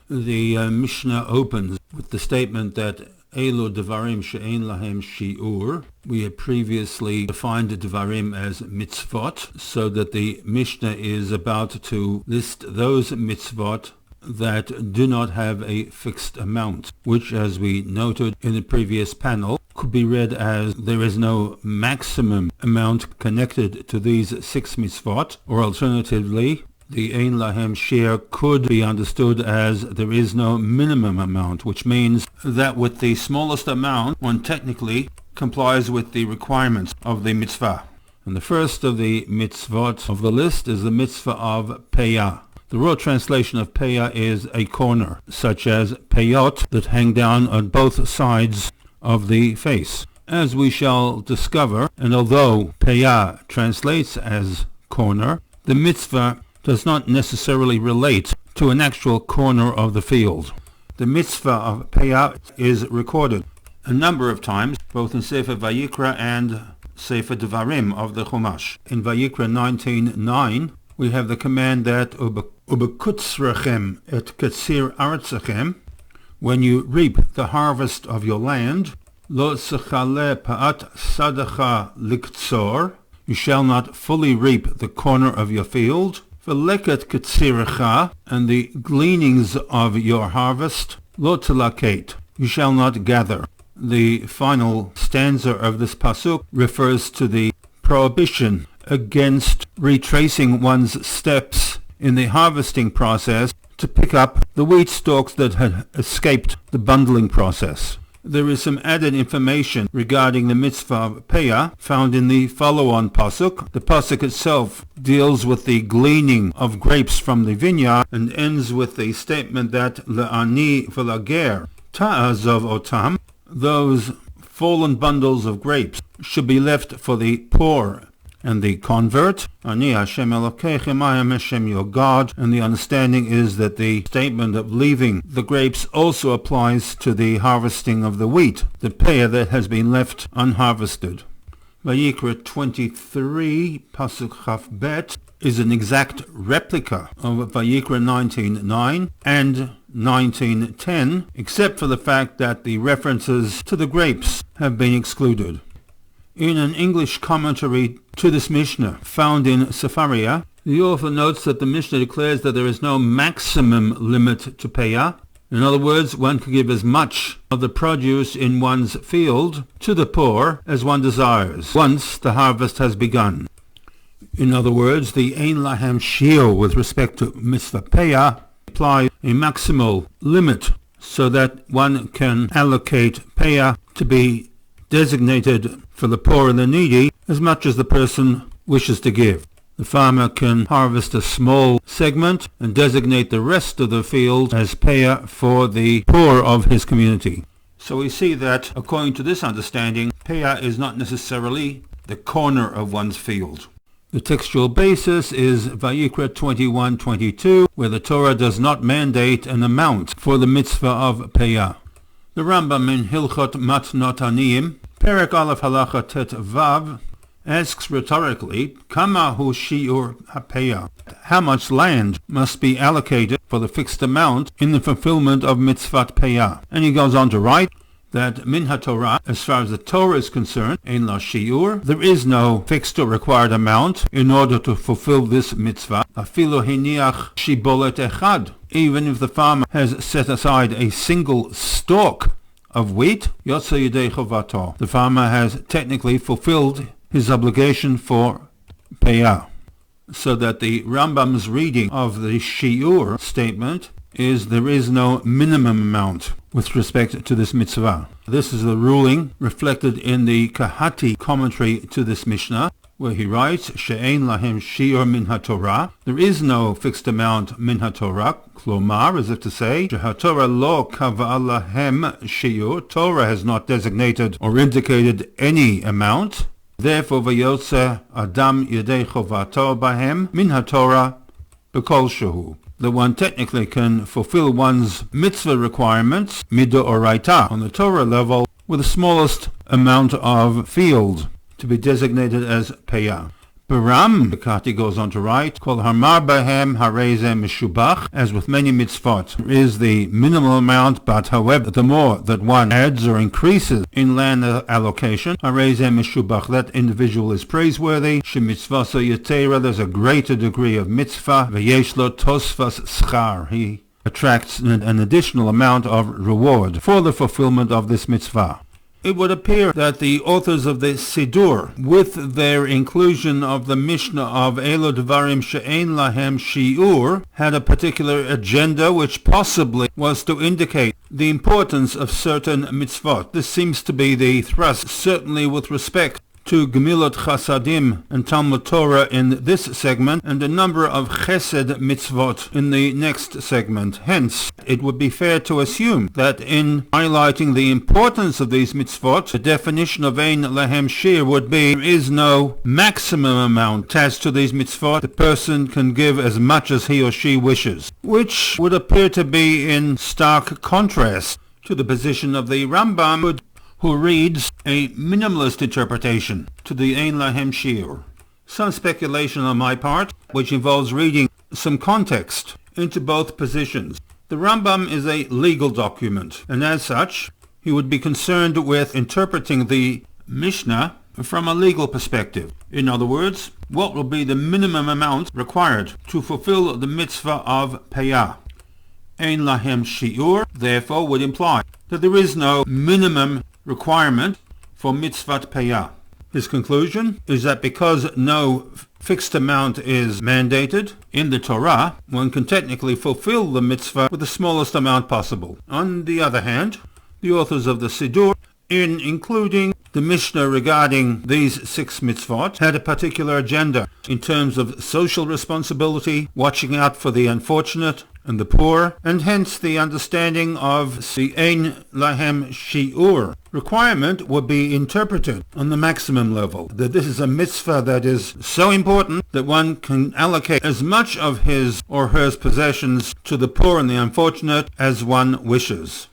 The Mishnah opens with the statement that Elo Devarim she'ein lahem shi'ur. We had previously defined Devarim as mitzvot, so that the Mishnah is about to list those mitzvot that do not have a fixed amount, which, as we noted in the previous panel, could be read as there is no maximum amount connected to these 6 mitzvot, or alternatively, the Ein Lahem Shir could be understood as there is no minimum amount, which means that with the smallest amount, one technically complies with the requirements of the mitzvah. And the first of the mitzvot of the list is the mitzvah of Peyah. The raw translation of Peyah is a corner, such as peyot that hang down on both sides of the face. As we shall discover, and although Peyah translates as corner, the mitzvah does not necessarily relate to an actual corner of the field. The mitzvah of Peyah is recorded a number of times, both in Sefer Vayikra and Sefer Devarim of the Chumash. In Vayikra 19:9, we have the command that Ubekutzrechem et ketzir artzachem, when you reap the harvest of your land, lo tzachale pa'at sadacha liktzor, you shall not fully reap the corner of your field, v'leket ketzirecha, and the gleanings of your harvest, lo telaket, you shall not gather. The final stanza of this pasuk refers to the prohibition against retracing one's steps in the harvesting process to pick up the wheat stalks that had escaped the bundling process. There is some added information regarding the mitzvah of Peyah found in the follow-on pasuk. The pasuk itself deals with the gleaning of grapes from the vineyard and ends with the statement that le'ani v'lager ta'azov otam, those fallen bundles of grapes should be left for the poor and the convert. Ani Hashem Elokechem, I am Hashem your God. And the understanding is that the statement of leaving the grapes also applies to the harvesting of the wheat, the peyah that has been left unharvested. Vayikra 23, Pasuk Chaf Bet, is an exact replica of Vayikra 19:9 and 19:10, except for the fact that the references to the grapes have been excluded. In an English commentary to this Mishnah found in Sefaria, the author notes that the Mishnah declares that there is no maximum limit to Peyah. In other words, one can give as much of the produce in one's field to the poor as one desires, once the harvest has begun. In other words, the Ein Lahem Shir with respect to Mitzvah Peyah applies a maximal limit so that one can allocate Peyah to be designated for the poor and the needy as much as the person wishes to give. The farmer can harvest a small segment and designate the rest of the field as peyah for the poor of his community. So we see that, according to this understanding, peyah is not necessarily the corner of one's field. The textual basis is Vayikra 21:22, where the Torah does not mandate an amount for the mitzvah of peyah. The Rambam in Hilchot Matnot Aniyim, Perek Aleph Halacha Tet Vav, asks rhetorically, Kama hu shiur hapeyah? How much land must be allocated for the fixed amount in the fulfillment of Mitzvat Peyah? And he goes on to write that min haTorah, as far as the Torah is concerned, ein la shiur, there is no fixed or required amount in order to fulfill this mitzvah. Afilu hiniach shibolet echad, even if the farmer has set aside a single stalk of wheat, yotze yedei chovato, the farmer has technically fulfilled his obligation for peyah. So that the Rambam's reading of the shiur statement is there is no minimum amount with respect to this mitzvah. This is the ruling reflected in the Kahati commentary to this Mishnah, where he writes, She'ein lahem shiur min haTorah, there is no fixed amount min haTorah, klomar, as if to say, shehaTorah lo kavah lahem shiur, Torah has not designated or indicated any amount, therefore vayotze adam yedei chovato bahem min haTorah b'kol shehu, that one technically can fulfill one's mitzvah requirements, midoraita, on the Torah level, with the smallest amount of field to be designated as peyah. Baram, the Kati goes on to write, Kol harmar bahem hareze mishubach, as with many mitzvot, there is the minimal amount, but however, the more that one adds or increases in land allocation, hareze mishubach, that individual is praiseworthy, shemitzvasa yetera, there's a greater degree of mitzvah, v'yesh lo tosfas schar, he attracts an additional amount of reward for the fulfillment of this mitzvah. It would appear that the authors of the Siddur, with their inclusion of the Mishna of Elo Devarim She'ein Lahem Shi'ur, had a particular agenda which possibly was to indicate the importance of certain mitzvot. This seems to be the thrust, certainly with respect to Gemilot Chasadim and Talmud Torah in this segment, and a number of Chesed mitzvot in the next segment. Hence, it would be fair to assume that in highlighting the importance of these mitzvot, the definition of Ein Lahem Shir would be there is no maximum amount attached to these mitzvot. The person can give as much as he or she wishes, which would appear to be in stark contrast to the position of the Rambam, who reads a minimalist interpretation to the Ein Lahem Shir. Some speculation on my part, which involves reading some context into both positions. The Rambam is a legal document, and as such, he would be concerned with interpreting the Mishnah from a legal perspective. In other words, what will be the minimum amount required to fulfill the mitzvah of Peyah? Ein Lahem Shi'ur, therefore, would imply that there is no minimum requirement for Mitzvat Peyah. His conclusion is that because no fixed amount is mandated in the Torah, one can technically fulfill the mitzvah with the smallest amount possible. On the other hand, the authors of the Siddur, in including the Mishnah regarding these 6 mitzvot, had a particular agenda in terms of social responsibility, watching out for the unfortunate and the poor, and hence the understanding of the Ein Lahem Shi'ur requirement would be interpreted on the maximum level, that this is a mitzvah that is so important that one can allocate as much of his or her possessions to the poor and the unfortunate as one wishes.